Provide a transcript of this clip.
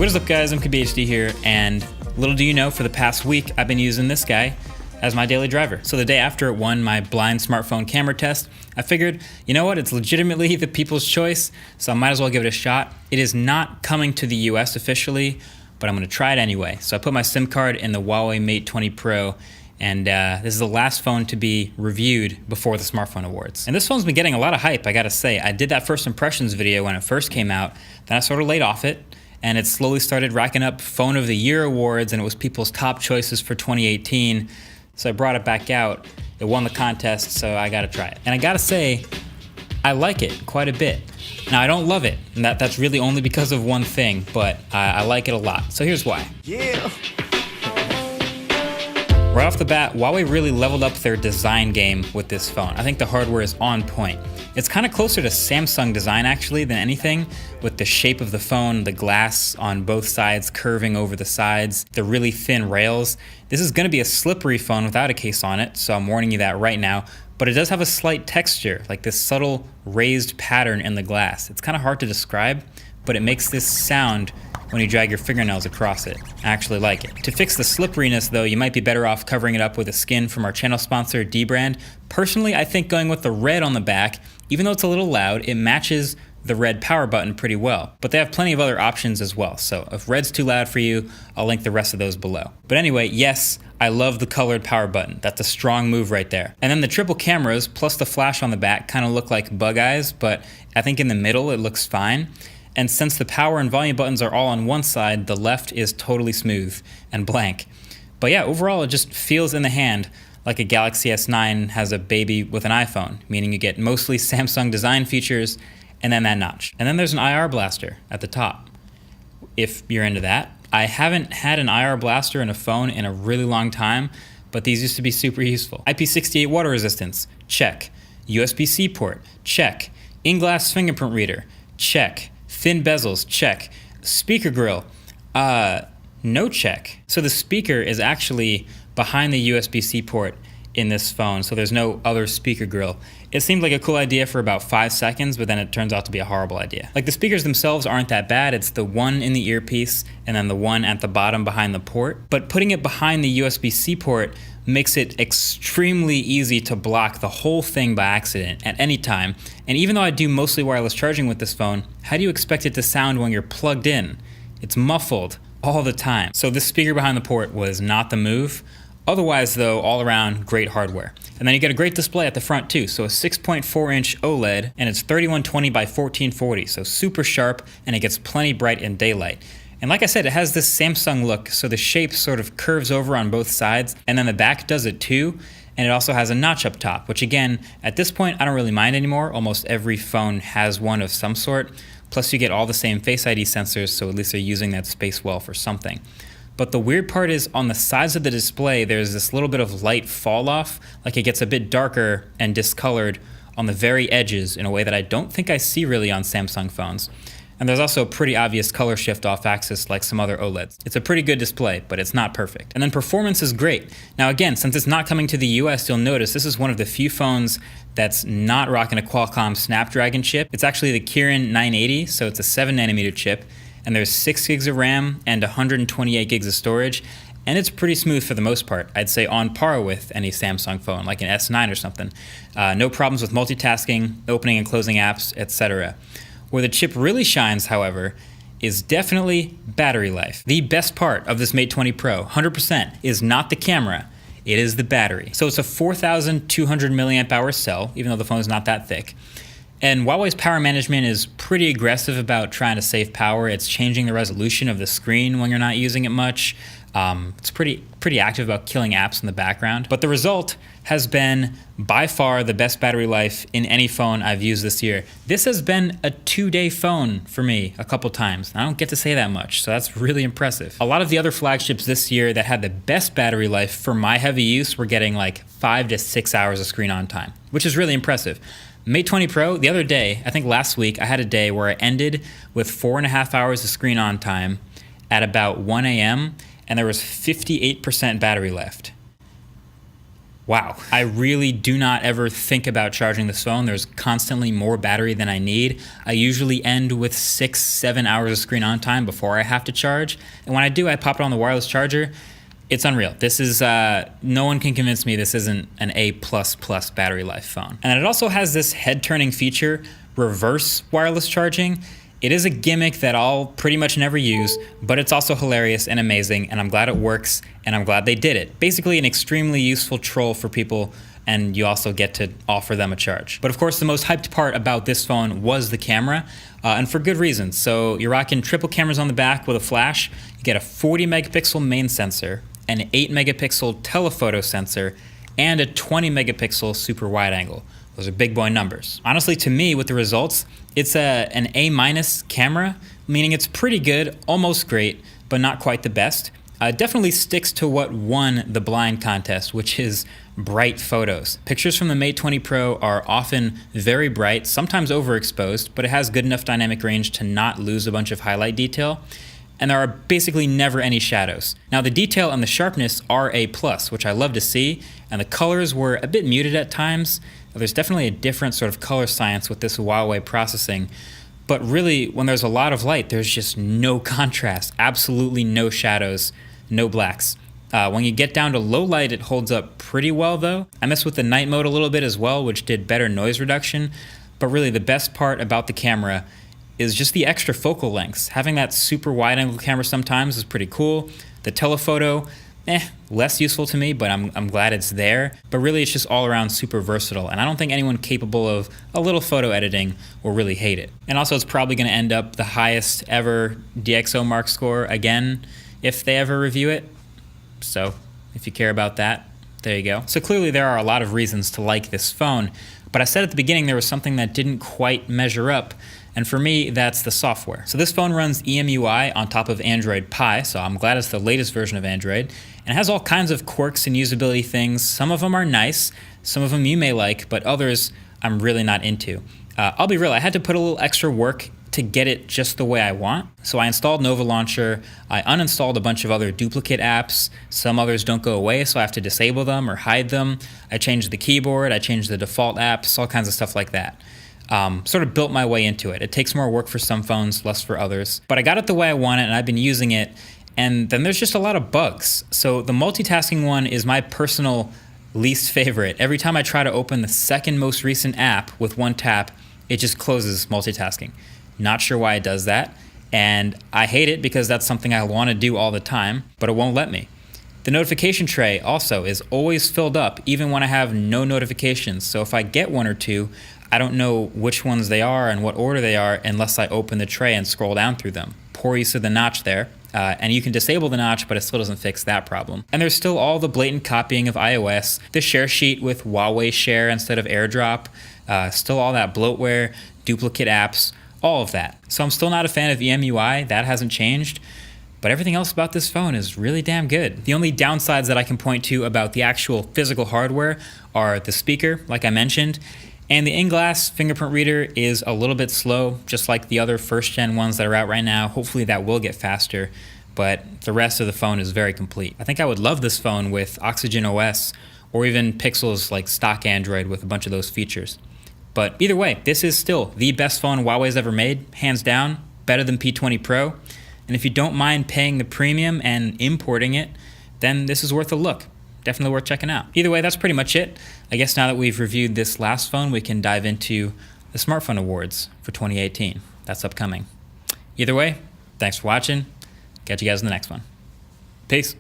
What is up, guys? I'm KBHD here, and little do you know, for the past week I've been using this guy as my daily driver. So the day after it won my blind smartphone camera test, I figured, you know what, it's legitimately the people's choice, so I might as well give it a shot. It is not coming to the US officially, but I'm gonna try it anyway. So I put my SIM card in the Huawei Mate 20 Pro, and this is the last phone to be reviewed before the Smartphone Awards. And this phone's been getting a lot of hype, I gotta say. I did that first impressions video when it first came out, then I sort of laid off it, and it slowly started racking up Phone of the Year awards, and it was people's top choices for 2018. So I brought it back out. It won the contest, so I gotta try it. And I gotta say, I like it quite a bit. Now, I don't love it, and that's really only because of one thing, but I like it a lot. So here's why. Yeah. Right off the bat, Huawei really leveled up their design game with this phone. I think the hardware is on point. It's kind of closer to Samsung design actually than anything, with the shape of the phone, the glass on both sides curving over the sides, the really thin rails. This is gonna be a slippery phone without a case on it, so I'm warning you that right now, but it does have a slight texture, like this subtle raised pattern in the glass. It's kind of hard to describe, but it makes this sound when you drag your fingernails across it. I actually like it. To fix the slipperiness though, you might be better off covering it up with a skin from our channel sponsor, dbrand. Personally, I think going with the red on the back, even though it's a little loud, it matches the red power button pretty well. But they have plenty of other options as well, so if red's too loud for you, I'll link the rest of those below. But anyway, yes, I love the colored power button. That's a strong move right there. And then the triple cameras plus the flash on the back kind of look like bug eyes, but I think in the middle it looks fine. And since the power and volume buttons are all on one side, the left is totally smooth and blank. But yeah, overall it just feels in the hand like a Galaxy S9 has a baby with an iPhone, meaning you get mostly Samsung design features and then that notch. And then there's an IR blaster at the top, if you're into that. I haven't had an IR blaster in a phone in a really long time, but these used to be super useful. IP68 water resistance, check. USB-C port, check. In-glass fingerprint reader, check. Thin bezels, check. Speaker grill, no check. So the speaker is actually behind the USB-C port in this phone, so there's no other speaker grill. It seemed like a cool idea for about 5 seconds, but then it turns out to be a horrible idea. Like, the speakers themselves aren't that bad. It's the one in the earpiece and then the one at the bottom behind the port. But putting it behind the USB-C port makes it extremely easy to block the whole thing by accident at any time. And even though I do mostly wireless charging with this phone, how do you expect it to sound when you're plugged in? It's muffled all the time. So this speaker behind the port was not the move. Otherwise though, all around great hardware. And then you get a great display at the front too. So a 6.4 inch OLED, and it's 3120 by 1440. So super sharp, and it gets plenty bright in daylight. And like I said, it has this Samsung look, so the shape sort of curves over on both sides, and then the back does it too. And it also has a notch up top, which again, at this point, I don't really mind anymore. Almost every phone has one of some sort. Plus you get all the same Face ID sensors, so at least they're using that space well for something. But the weird part is on the sides of the display, there's this little bit of light fall off, like it gets a bit darker and discolored on the very edges in a way that I don't think I see really on Samsung phones. And there's also a pretty obvious color shift off axis like some other OLEDs. It's a pretty good display, but it's not perfect. And then performance is great. Now again, since it's not coming to the US, you'll notice this is one of the few phones that's not rocking a Qualcomm Snapdragon chip. It's actually the Kirin 980, so it's a 7nm chip. And there's 6 gigs of RAM and 128 gigs of storage, and it's pretty smooth for the most part. I'd say on par with any Samsung phone, like an S9 or something. No problems with multitasking, opening and closing apps, etc. Where the chip really shines, however, is definitely battery life. The best part of this Mate 20 Pro, 100%, is not the camera, it is the battery. So it's a 4,200 milliamp hour cell, even though the phone is not that thick. And Huawei's power management is pretty aggressive about trying to save power. It's changing the resolution of the screen when you're not using it much. It's pretty active about killing apps in the background. But the result has been by far the best battery life in any phone I've used this year. This has been a 2-day phone for me a couple times. I don't get to say that much, so that's really impressive. A lot of the other flagships this year that had the best battery life for my heavy use were getting like 5 to 6 hours of screen on time, which is really impressive. Mate 20 Pro, the other day, I think last week, I had a day where I ended with 4.5 hours of screen on time at about 1 a.m. and there was 58% battery left. Wow, I really do not ever think about charging this phone. There's constantly more battery than I need. I usually end with 6-7 hours of screen on time before I have to charge. And when I do, I pop it on the wireless charger. It's unreal. This is, no one can convince me this isn't an A++ battery life phone. And it also has this head-turning feature, reverse wireless charging. It is a gimmick that I'll pretty much never use, but it's also hilarious and amazing, and I'm glad it works, and I'm glad they did it. Basically an extremely useful troll for people, and you also get to offer them a charge. But of course, the most hyped part about this phone was the camera, and for good reason. So you're rocking triple cameras on the back with a flash. You get a 40 megapixel main sensor, an 8 megapixel telephoto sensor, and a 20 megapixel super wide angle. Those are big boy numbers. Honestly, to me, with the results, it's an A- camera, meaning it's pretty good, almost great, but not quite the best. It definitely sticks to what won the blind contest, which is bright photos. Pictures from the Mate 20 Pro are often very bright, sometimes overexposed, but it has good enough dynamic range to not lose a bunch of highlight detail. And there are basically never any shadows. Now the detail and the sharpness are A+, which I love to see, and the colors were a bit muted at times. There's definitely a different sort of color science with this Huawei processing, but really when there's a lot of light, there's just no contrast, absolutely no shadows, no blacks. When you get down to low light, it holds up pretty well though. I messed with the night mode a little bit as well, which did better noise reduction, but really the best part about the camera is just the extra focal lengths. Having that super wide angle camera sometimes is pretty cool. The telephoto, less useful to me, but I'm glad it's there. But really it's just all around super versatile, and I don't think anyone capable of a little photo editing will really hate it. And also it's probably gonna end up the highest ever DxOMark score again, if they ever review it. So if you care about that, there you go. So clearly there are a lot of reasons to like this phone, but I said at the beginning there was something that didn't quite measure up, and for me, that's the software. So this phone runs EMUI on top of Android Pie, so I'm glad it's the latest version of Android, and it has all kinds of quirks and usability things. Some of them are nice, some of them you may like, but others I'm really not into. I'll be real, I had to put a little extra work to get it just the way I want. So I installed Nova Launcher, I uninstalled a bunch of other duplicate apps. Some others don't go away, so I have to disable them or hide them. I changed the keyboard, I changed the default apps, all kinds of stuff like that. Sort of built my way into it. It takes more work for some phones, less for others. But I got it the way I want it, and I've been using it, and then there's just a lot of bugs. So the multitasking one is my personal least favorite. Every time I try to open the second most recent app with one tap, it just closes multitasking. Not sure why it does that, and I hate it because that's something I want to do all the time, but it won't let me. The notification tray also is always filled up, even when I have no notifications. So if I get one or two, I don't know which ones they are and what order they are unless I open the tray and scroll down through them. Poor use of the notch there. And you can disable the notch, but it still doesn't fix that problem. And there's still all the blatant copying of iOS, the share sheet with Huawei Share instead of AirDrop, still all that bloatware, duplicate apps, all of that. So I'm still not a fan of EMUI, that hasn't changed, but everything else about this phone is really damn good. The only downsides that I can point to about the actual physical hardware are the speaker, like I mentioned, and the in-glass fingerprint reader is a little bit slow, just like the other first-gen ones that are out right now. Hopefully that will get faster, but the rest of the phone is very complete. I think I would love this phone with Oxygen OS, or even Pixel's like stock Android with a bunch of those features. But either way, this is still the best phone Huawei's ever made, hands down, better than P20 Pro. And if you don't mind paying the premium and importing it, then this is worth a look. Definitely worth checking out. Either way, that's pretty much it. I guess now that we've reviewed this last phone, we can dive into the Smartphone Awards for 2018. That's upcoming. Either way, thanks for watching. Catch you guys in the next one. Peace.